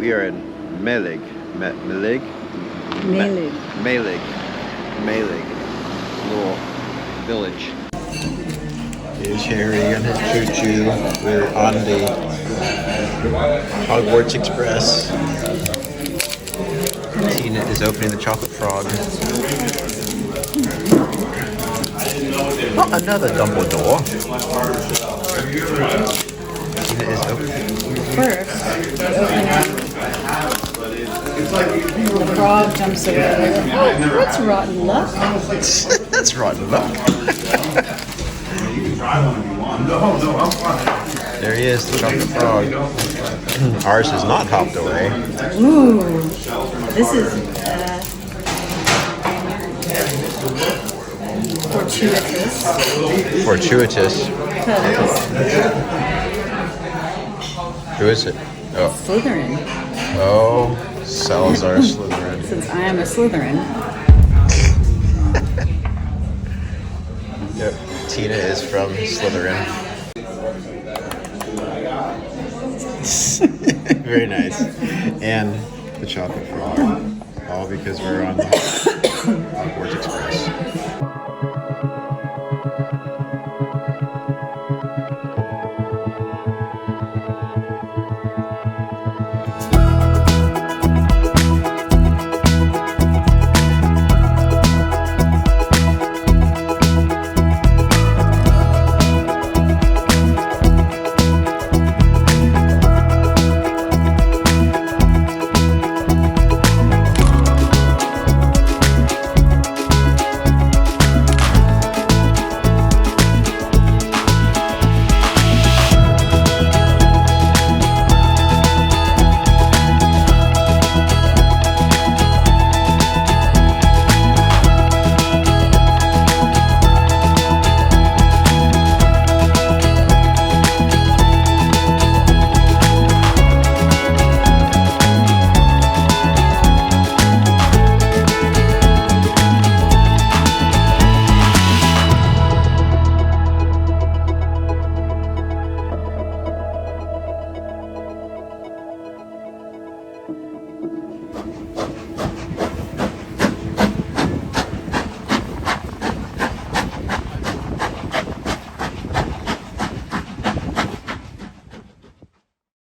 We are in Mallaig. Mallaig? Mallaig. Little village. Here's Harry and his choo-choo. We're on the Hogwarts Express. Tina is opening the chocolate frog. Oh, another Dumbledore. Tina is opening. First, you open up. The frog jumps away. Oh, that's rotten luck. That's rotten luck. There he is, the chocolate frog. Ours is not hopped away. Ooh, this is fortuitous. Fortuitous. Because Who is it? Oh, Slytherin. oh, Salazar Slytherin. Since I am a Slytherin. Yep, Tina is from Slytherin. Very nice. And the chocolate frog. All because we're on the Hogwarts Express.